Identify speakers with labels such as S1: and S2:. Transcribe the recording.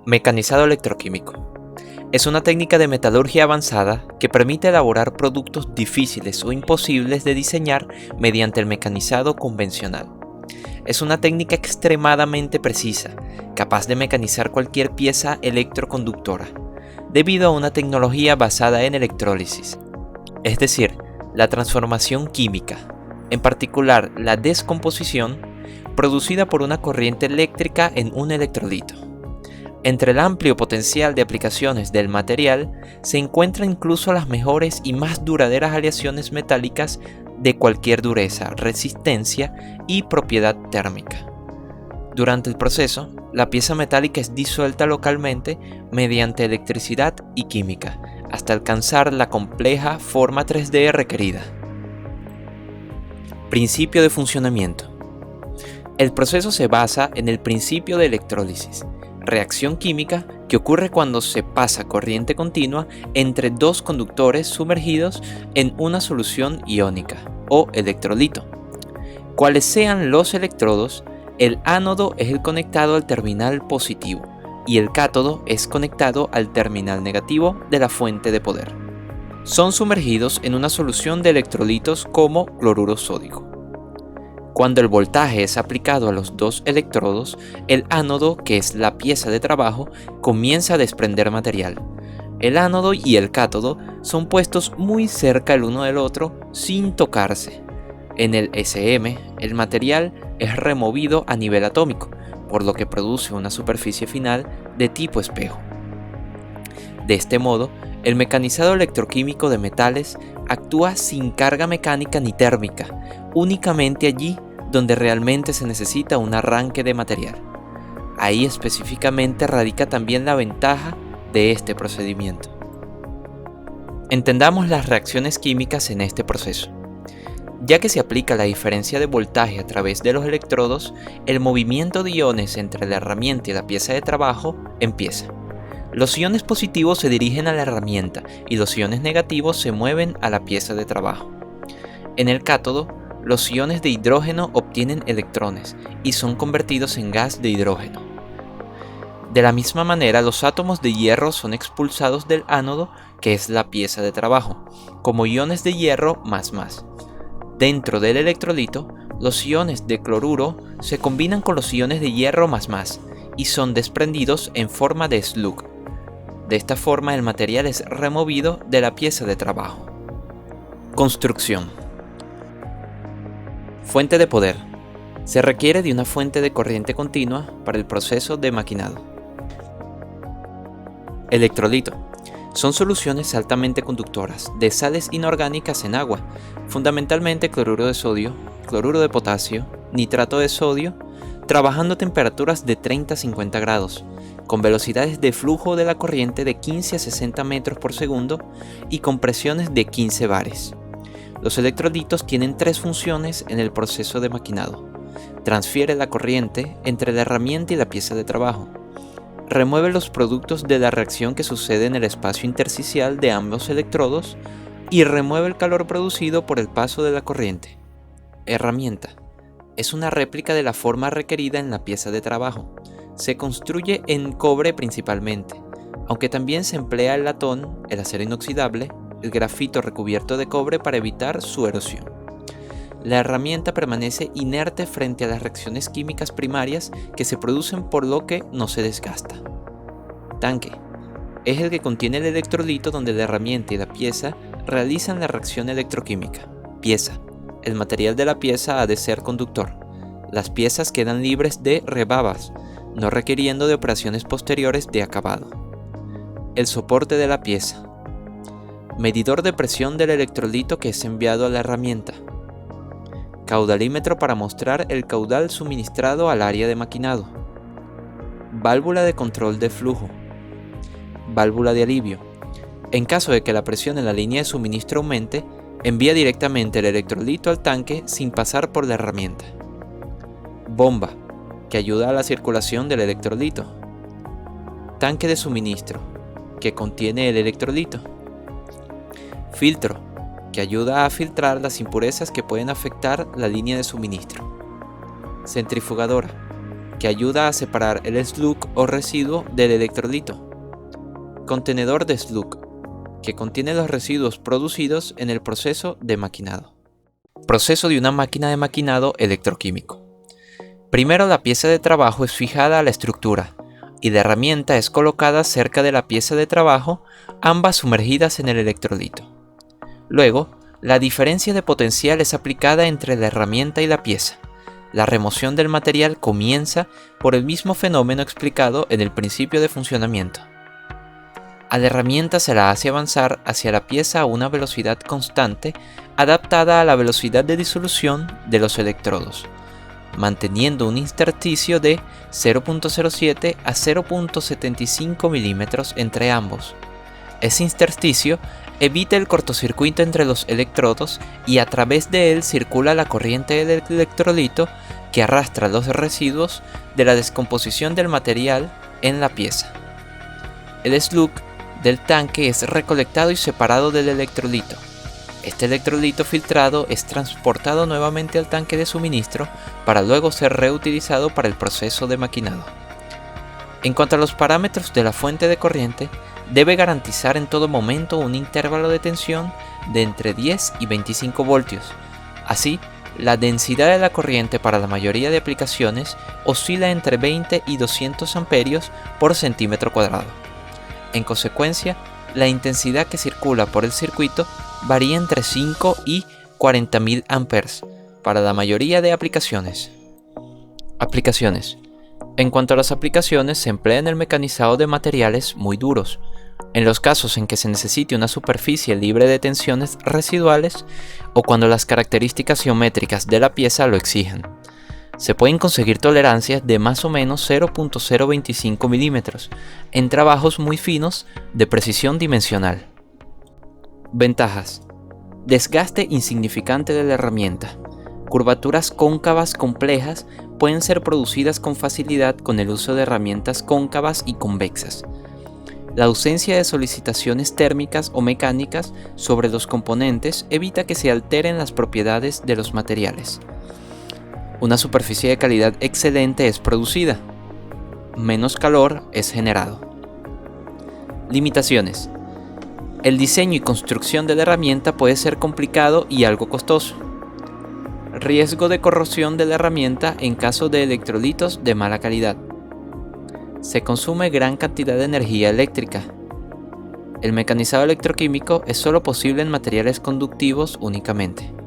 S1: Mecanizado electroquímico. Es una técnica de metalurgia avanzada que permite elaborar productos difíciles o imposibles de diseñar mediante el mecanizado convencional. Es una técnica extremadamente precisa, capaz de mecanizar cualquier pieza electroconductora, debido a una tecnología basada en electrólisis, es decir, la transformación química, en particular la descomposición, producida por una corriente eléctrica en un electrolito. Entre el amplio potencial de aplicaciones del material se encuentran incluso las mejores y más duraderas aleaciones metálicas de cualquier dureza, resistencia y propiedad térmica. Durante el proceso, la pieza metálica es disuelta localmente mediante electricidad y química, hasta alcanzar la compleja forma 3D requerida. Principio de funcionamiento. El proceso se basa en el principio de electrólisis, reacción química que ocurre cuando se pasa corriente continua entre dos conductores sumergidos en una solución iónica o electrolito. Cuales sean los electrodos, el ánodo es el conectado al terminal positivo y el cátodo es conectado al terminal negativo de la fuente de poder. Son sumergidos en una solución de electrolitos como cloruro sódico. Cuando el voltaje es aplicado a los dos electrodos, el ánodo, que es la pieza de trabajo, comienza a desprender material. El ánodo y el cátodo son puestos muy cerca el uno del otro sin tocarse. En el SM, el material es removido a nivel atómico, por lo que produce una superficie final de tipo espejo. De este modo, el mecanizado electroquímico de metales actúa sin carga mecánica ni térmica, únicamente allí donde realmente se necesita un arranque de material. Ahí específicamente radica también la ventaja de este procedimiento. Entendamos las reacciones químicas en este proceso. Ya que se aplica la diferencia de voltaje a través de los electrodos, el movimiento de iones entre la herramienta y la pieza de trabajo empieza. Los iones positivos se dirigen a la herramienta y los iones negativos se mueven a la pieza de trabajo. En el cátodo, los iones de hidrógeno obtienen electrones y son convertidos en gas de hidrógeno. De la misma manera, los átomos de hierro son expulsados del ánodo, que es la pieza de trabajo, como iones de hierro más. Dentro del electrolito, los iones de cloruro se combinan con los iones de hierro más y son desprendidos en forma de slug. De esta forma, el material es removido de la pieza de trabajo. Construcción. Fuente de poder. Se requiere de una fuente de corriente continua para el proceso de maquinado. Electrolito. Son soluciones altamente conductoras de sales inorgánicas en agua, fundamentalmente cloruro de sodio, cloruro de potasio, nitrato de sodio, trabajando a temperaturas de 30 a 50 grados, con velocidades de flujo de la corriente de 15 a 60 metros por segundo y con presiones de 15 bares. Los electrolitos tienen tres funciones en el proceso de maquinado. Transfiere la corriente entre la herramienta y la pieza de trabajo. Remueve los productos de la reacción que sucede en el espacio intersticial de ambos electrodos y remueve el calor producido por el paso de la corriente. Herramienta. Es una réplica de la forma requerida en la pieza de trabajo. Se construye en cobre principalmente, aunque también se emplea el latón, el acero inoxidable, el grafito recubierto de cobre para evitar su erosión. La herramienta permanece inerte frente a las reacciones químicas primarias que se producen, por lo que no se desgasta. Tanque. Es el que contiene el electrolito donde la herramienta y la pieza realizan la reacción electroquímica. Pieza. El material de la pieza ha de ser conductor. Las piezas quedan libres de rebabas, no requiriendo de operaciones posteriores de acabado. El soporte de la pieza. Medidor de presión del electrolito que es enviado a la herramienta. Caudalímetro para mostrar el caudal suministrado al área de maquinado. Válvula de control de flujo. Válvula de alivio. En caso de que la presión en la línea de suministro aumente, envía directamente el electrolito al tanque sin pasar por la herramienta. Bomba, que ayuda a la circulación del electrolito. Tanque de suministro, que contiene el electrolito. Filtro, que ayuda a filtrar las impurezas que pueden afectar la línea de suministro. Centrifugadora, que ayuda a separar el slug o residuo del electrolito. Contenedor de slug, que contiene los residuos producidos en el proceso de maquinado. Proceso de una máquina de maquinado electroquímico. Primero, la pieza de trabajo es fijada a la estructura y la herramienta es colocada cerca de la pieza de trabajo, ambas sumergidas en el electrolito. Luego, la diferencia de potencial es aplicada entre la herramienta y la pieza. La remoción del material comienza por el mismo fenómeno explicado en el principio de funcionamiento. A la herramienta se la hace avanzar hacia la pieza a una velocidad constante adaptada a la velocidad de disolución de los electrodos, manteniendo un intersticio de 0.07 a 0.75 milímetros entre ambos. Ese intersticio evita el cortocircuito entre los electrodos y a través de él circula la corriente del electrolito que arrastra los residuos de la descomposición del material en la pieza. El slug del tanque es recolectado y separado del electrolito. Este electrolito filtrado es transportado nuevamente al tanque de suministro para luego ser reutilizado para el proceso de maquinado. En cuanto a los parámetros de la fuente de corriente, debe garantizar en todo momento un intervalo de tensión de entre 10 y 25 voltios. Así, la densidad de la corriente para la mayoría de aplicaciones oscila entre 20 y 200 amperios por centímetro cuadrado. En consecuencia, la intensidad que circula por el circuito varía entre 5 y 40.000 amperes para la mayoría de aplicaciones. Aplicaciones. En cuanto a las aplicaciones, se emplea en el mecanizado de materiales muy duros, en los casos en que se necesite una superficie libre de tensiones residuales o cuando las características geométricas de la pieza lo exigen. Se pueden conseguir tolerancias de más o menos 0.025 milímetros en trabajos muy finos de precisión dimensional. Ventajas. Desgaste insignificante de la herramienta. Curvaturas cóncavas complejas pueden ser producidas con facilidad con el uso de herramientas cóncavas y convexas. La ausencia de solicitaciones térmicas o mecánicas sobre los componentes evita que se alteren las propiedades de los materiales. Una superficie de calidad excelente es producida. Menos calor es generado. Limitaciones. El diseño y construcción de la herramienta puede ser complicado y algo costoso. Riesgo de corrosión de la herramienta en caso de electrolitos de mala calidad. Se consume gran cantidad de energía eléctrica. El mecanizado electroquímico es solo posible en materiales conductivos únicamente.